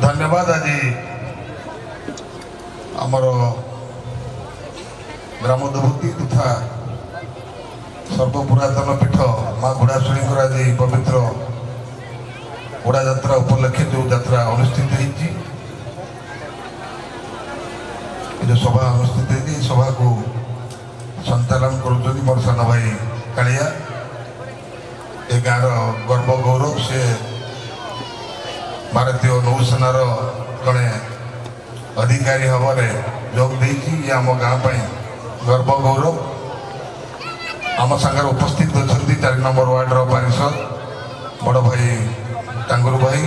धन्यवाद। आज आमर ग्राम देवती तथा सर्वपुरातन पीठ माँ घोड़ाशुणी आज पवित्र घोड़ा यात्रा उपलक्षे जो यात्रा अनुष्ठित होती जो सभा अनुष्ठित होती सभा को संचालन कर मोर सान भाई कालिया ए गाँव गर्व गौरव से भारतीय नौसेनार जड़े अधिकारी भाव जोग देती आम गाँव गर्व गौरव आम सागर उपस्थित अच्छा 4 नंबर वार्डर पारिषद बड़ भाई टांगुर भाई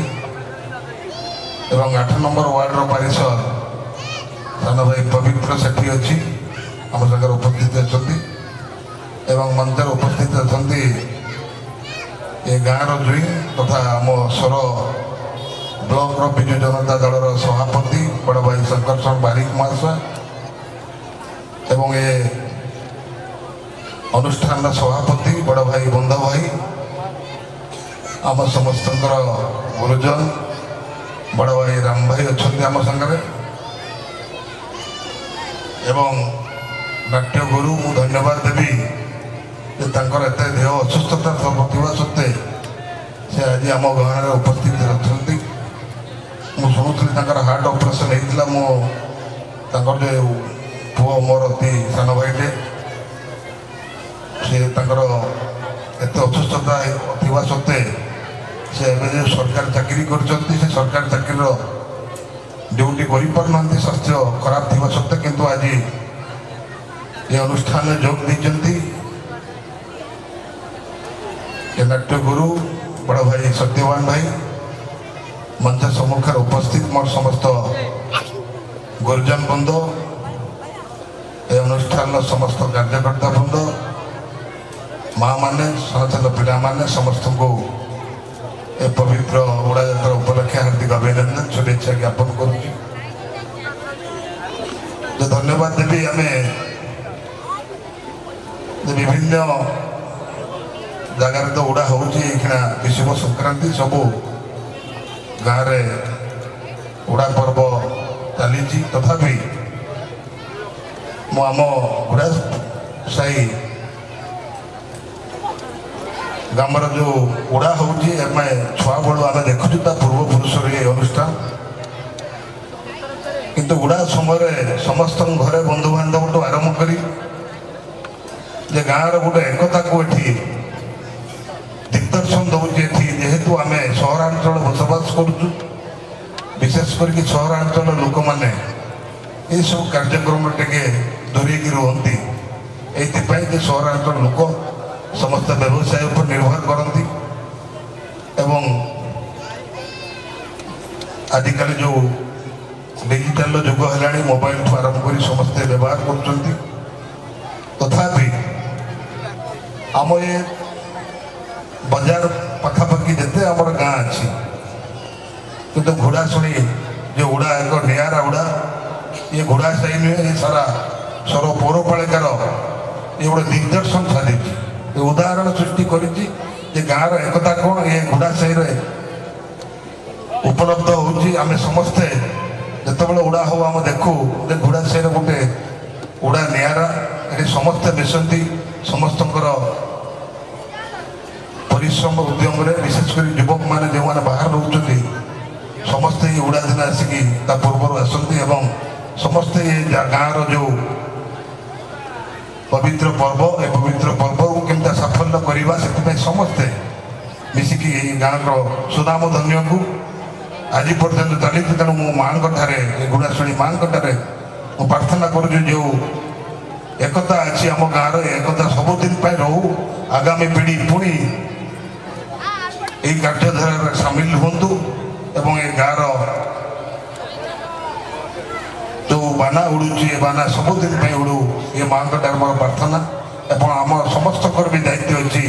एवं 8 नंबर वार्डर पारिषद सान भाई पवित्र सेठी अच्छी आम सागर उपस्थित अच्छा मंचर उपस्थित अच्छा ये गाँव जुई तथा आम स्वर ब्लॉक विजु जनता दल सभापति बड़ भाई शंकर बारिक महाशय एवं ये अनुष्ठान सभापति बड़ भाई बंध भाई आम समस्त गुरुजन बड़ भाई राम भाई अच्छा आम सागर एवं नाट्य गुरु मु धन्यवाद देवी एत देह असुस्थता सत्वे से आज आम गाँव में उपस्थित अच्छा शुणुली हार्ट ऑपरेशन होता मो जो पुओ मोर अति सान भाईटे से एत असुस्थता थिबा सत्वे से जो सरकार चाकरी कर सरकार चाकरी ड्यूटी कर स्वास्थ्य खराब थिबा सत्वे किंतु आज ये अनुष्ठान जोग देती नाट्य गुरु बड़ भाई सत्यवान भाई मंच सम्मुखें उपस्थित मोर समस्त गुरुजन बंद ए अनुष्ठान समस्त कार्यकर्ता बंद माँ मैंने सानसान पिला माने समस्त को ए पवित्र उड़ा यात्रा उपलक्षे हार्दिक अभिनंदन शुभेच्छा ज्ञापन करुँ धन्यवाद देवी आम विभिन्न जगार तो उड़ा होना विषुव संक्रांति सबू गाँव में उड़ा पर्व चली तथापि मु आम घोड़ा साई गामर जो उड़ा हो छुआ बड़ू आम देखु पूर्वपुरुष ये अनुष्ठान किंतु उड़ा समय समस्त घरे बंधु बांधव आरंभ कर गाँव गोटे एकता को दिग्दर्शन दौर जेहेतु आम सहरांचल बसवास करुचु विशेषकर सहरांचल लोक मैंने ये सब कार्यक्रम टे दूरे रुहति ये सहरांचल लोक समस्त व्यवसाय पर निर्भर करती एवं आजिकल जो डिजिटल जुग है मोबाइल ठू आरंभ कर समस्ते व्यवहार कर तथापि आम ये बजार पखापाखि जिते आम गाँ अच्छी किंतु घोड़ा शुणी जो उड़ा एक निरा उड़ा ये घोड़ा साई नुहे ये सारा सर पौरपालिकार ये गोटे दिग्दर्शन साधी उदाहरण सृष्टि कर गाँव एकता कौन ये घोड़ा साई उपलब्ध होमें समस्ते जिते उड़ा हो आम देखू घोड़ा साई गोटे उड़ा निरा ये समस्ते मिशंती समस्त परिश्रम उद्यम विशेषकर युवक मैंने जो मैंने बाहर रोचे समस्ते ये उड़ा दिन आसिक पूर्व आसती समस्ते ये गाँव जो पवित्र पर्व ए पवित्र पर्व को केमता साफल्य करवा से समस्ते मिसिकी गाँव सुनाम धन्य को आज पर्यटन चली तेणु मो माँ गुड़ाशुणी माँ प्रार्थना करुँ जो एकता अच्छी आम गाँव एकता सबुदिन रो आगामी पीढ़ी पुणी यही कार्यधारा सामिल हूँ एवं ये गाँव जो बाना उड़ूची बाना सबुदिन उड़ू ये माँ मोर प्रार्थना एवं आम समस्त भी दायित्व अच्छी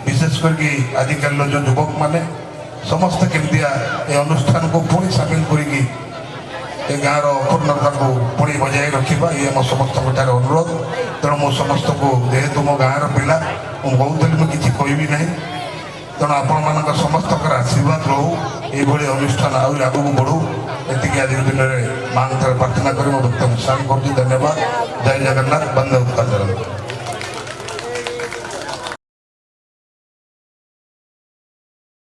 विशेषकर आजिकल जो युवक मैंने समस्त केमतिया ये अनुष्ठान को पुणी सामिल करी गाँव अपूर्णता को पुणी बजाय रखा ये मो समस्त अनुरोध तेणु मो समस्त को जेहेतु मो गाँव पिला मुझे बहुत किसी कहबी ना तेणु आपण मान समस्त आशीर्वाद रहू এইভাবে অনুষ্ঠান আହୁରି ଆଗକୁ ବଢ଼ୁ ଏତିକି ଆଜି ଦିନରେ ମାଙ୍କ ଠାରେ ପ୍ରାର୍ଥନା କରି ମୋ ବକ୍ତବ୍ୟ ସାନ୍ କରୁଛି ଧନ୍ୟବାଦ ଜୟ ଜଗନ୍ନାଥ ବନ୍ଦେ ଉତ୍କଳ ଜଗନ୍ନାଥ।